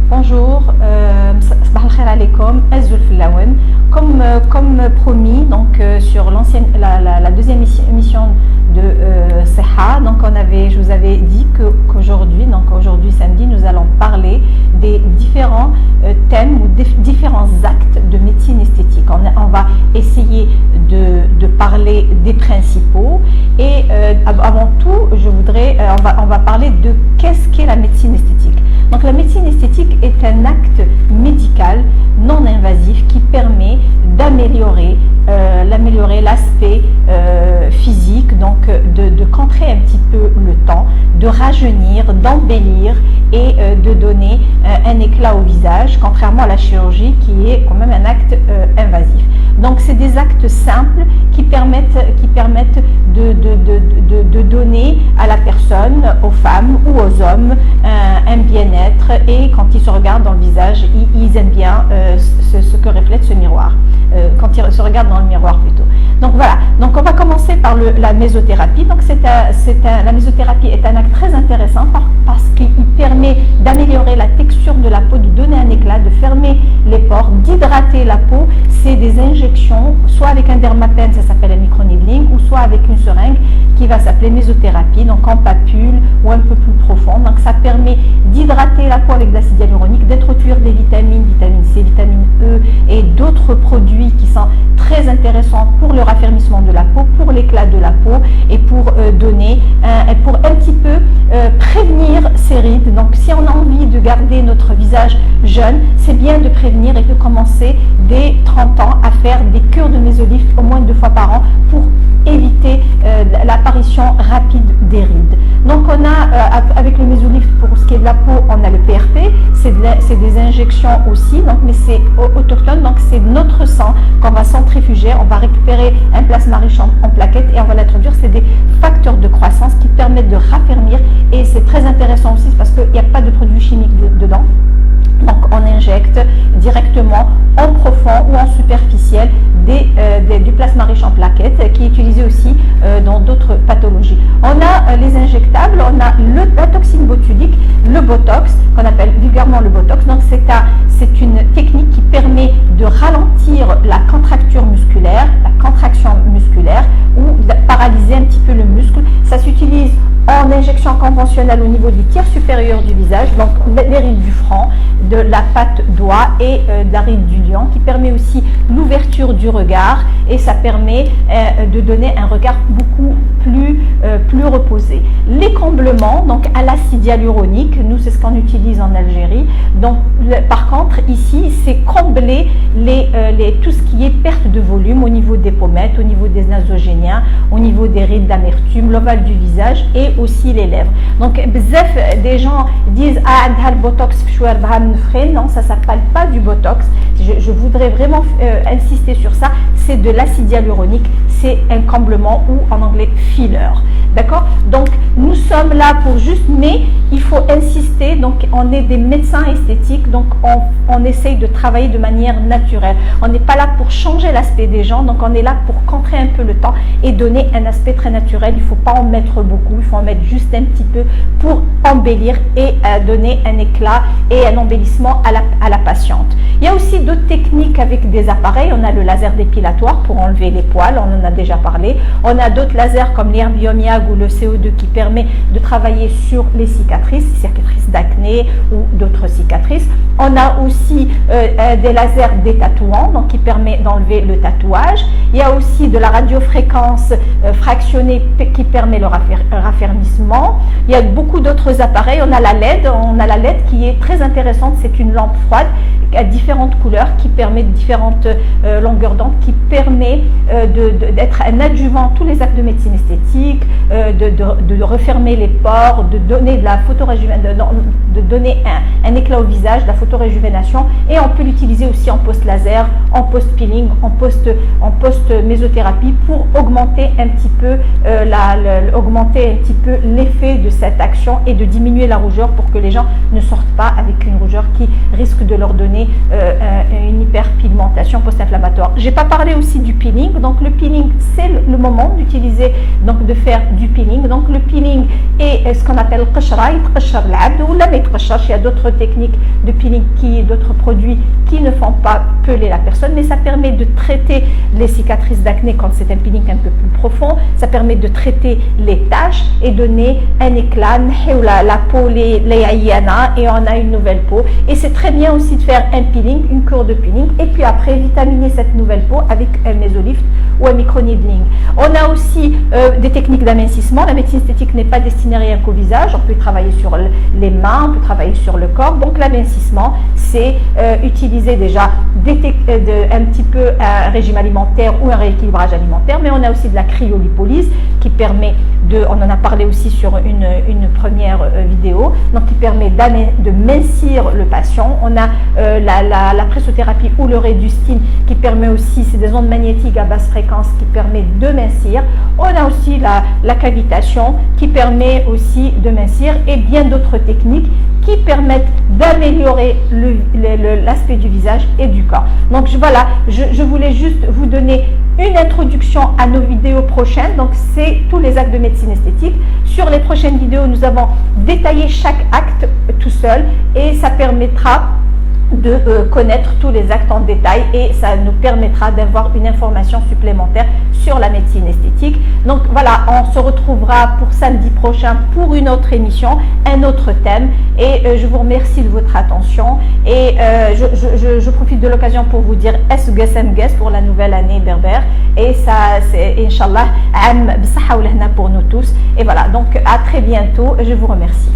Bonjour, صباح الخير عليكم. أزول في اللون. Comme promis, donc sur la deuxième émission de Seha, donc je vous avais dit qu'aujourd'hui, aujourd'hui samedi, nous allons parler des différents thèmes ou différents actes de médecine esthétique. On va essayer de parler des principaux et avant tout, on va parler de qu'est-ce qu'est la médecine esthétique. Donc la médecine esthétique est un acte médical non invasif qui permet d'améliorer l'aspect physique, donc de contrer un petit peu le temps, de rajeunir, d'embellir et de donner un éclat au visage, contrairement à la chirurgie qui est quand même un acte invasif. Donc c'est des actes simples qui permettent de donner à la personne, aux femmes ou aux hommes, un bien-être, et quand ils se regardent dans le visage, ils aiment bien ce que reflète ce miroir, quand ils se regardent dans le miroir plutôt. Donc voilà, donc on va commencer par la mésothérapie. Donc la mésothérapie est un acte très intéressant parce qu'il permet d'améliorer la texture de la peau, de donner un éclat, de fermer les pores, d'hydrater la peau. C'est des injections, soit avec un dermapen, ça s'appelle un microneedling, ou soit avec une seringue qui va s'appeler mésothérapie, donc en papule ou un peu plus profonde. Donc ça permet d'hydrater la peau avec de l'acide hyaluronique, d'introduire des vitamine C, vitamine E et d'autres produits qui sont très intéressants pour le raffermissement de la peau, pour l'éclat de la peau et pour pour un petit peu prévenir ces rides. Donc si on a envie de garder notre visage jeune, c'est bien de prévenir et de commencer dès 30 ans à faire des cures de mésolift au moins 2 fois par an pour éviter l'apparition rapide des rides. Donc on a avec le mésolift, pour ce qui est de la peau, on a le PRP, c'est des injections aussi, donc, mais c'est autochtone, donc c'est notre sang qu'on va centrifuger, on va récupérer un plasma riche en plaquettes et on va l'introduire. C'est des facteurs de croissance qui permettent de raffermir, et c'est très intéressant aussi parce qu'il n'y a pas de produits chimiques dedans. Donc on injecte directement en profond ou en superficiel du plasma riche en plaquettes qui est utilisé aussi dans d'autres pathologies. On a les injectables, on a la toxine botulique, le botox, qu'on appelle vulgairement le botox. Donc c'est une technique qui permet de ralentir la contraction musculaire ou de paralyser un petit peu le muscle. Ça s'utilise en injection conventionnelle au niveau du tiers supérieur du visage, donc les rides du front, de la patte doigt et de la ride du lion, qui permet aussi l'ouverture du regard, et ça permet de donner un regard beaucoup plus reposé. Les comblements, donc à l'acide hyaluronique, nous c'est ce qu'on utilise en Algérie. Donc par contre ici c'est combler tout ce qui est perte de volume au niveau des pommettes, au niveau des nasogéniens, au niveau des rides d'amertume, l'ovale du visage et aussi les lèvres. Donc bzef des gens disent le botox non, ça s'appelle pas du botox. Je voudrais vraiment insister sur ça. C'est de l'acide hyaluronique, c'est un comblement, ou en anglais filler. D'accord? Donc nous sommes là pour mais il faut insister. Donc on est des médecins esthétiques, donc on essaye de travailler de manière naturelle. On n'est pas là pour changer l'aspect des gens, donc on est là pour contrer un peu le temps et donner un aspect très naturel. Il ne faut pas en mettre beaucoup, il faut en mettre juste un petit peu pour embellir et donner un éclat et un embellissement à la patiente. Il y a aussi d'autres techniques avec des appareils. On a le laser dépilatoire pour enlever les poils, on en a déjà parlé. On a d'autres lasers comme l'Herbiomiag ou le CO2 qui permet de travailler sur les cicatrices d'acné ou d'autres cicatrices. On a aussi des lasers détatouants, donc qui permet d'enlever le tatouage. Il y a aussi de la radiofréquence fractionnée qui permet le raffermissement. Il y a beaucoup d'autres appareils. On a la LED qui est très intéressante. C'est une lampe froide à différentes couleurs qui permet différentes longueurs d'onde, qui permet d'être un adjuvant à tous les actes de médecine esthétique, de refermer les pores, de donner de la de donner un éclat au visage, de la photoréjuvénation, et on peut l'utiliser aussi en post-laser, en post-peeling, en post-mésothérapie pour augmenter un petit peu l'effet de cette action et de diminuer la rougeur pour que les gens ne sortent pas avec une rougeur qui risque de leur donner une hyperpigmentation post-inflammatoire. J'ai pas parlé parler aussi du peeling. Donc le peeling, c'est le moment d'utiliser, donc de faire du peeling. Donc le peeling est ce qu'on appelle qashra, ytqashar l'abd ou la ytqashar. Il y a d'autres techniques de peeling, d'autres produits qui ne font pas peler la personne, mais ça permet de traiter les cicatrices d'acné quand c'est un peeling un peu plus profond. Ça permet de traiter les taches et donner un éclat, la peau les ayana, et on a une nouvelle peau. Et c'est très bien aussi de faire un peeling, une cure de peeling, et puis après vitaminer cette nouvelle peau avec un mésolift ou un microneedling. On a aussi des techniques d'amincissement. La médecine esthétique n'est pas destinée rien qu'au visage. On peut travailler sur les mains, on peut travailler sur le corps. Donc l'amincissement, c'est utiliser déjà un petit peu un régime alimentaire ou un rééquilibrage alimentaire, mais on a aussi de la cryolipolyse qui permet on en a parlé aussi sur une première vidéo, donc qui permet de mincir le patient. On a la pressothérapie ou le Redustin qui permet aussi, c'est des ondes magnétiques à basse fréquence qui permet de mincir. On a aussi la cavitation qui permet aussi de mincir, et bien d'autres techniques qui permettent d'améliorer l'aspect du visage et du corps. Donc voilà, je voulais juste vous donner une introduction à nos vidéos prochaines. Donc c'est tous les actes de médecine esthétique. Sur les prochaines vidéos, nous avons détaillé chaque acte tout seul, et ça permettra de connaître tous les actes en détail, et ça nous permettra d'avoir une information supplémentaire sur la médecine esthétique. Donc voilà, on se retrouvera pour samedi prochain pour une autre émission, un autre thème, et je vous remercie de votre attention, et je profite de l'occasion pour vous dire SGSMGS pour la nouvelle année berbère, et ça c'est Inch'Allah am b'saha ou lahna pour nous tous. Et voilà, donc à très bientôt, je vous remercie.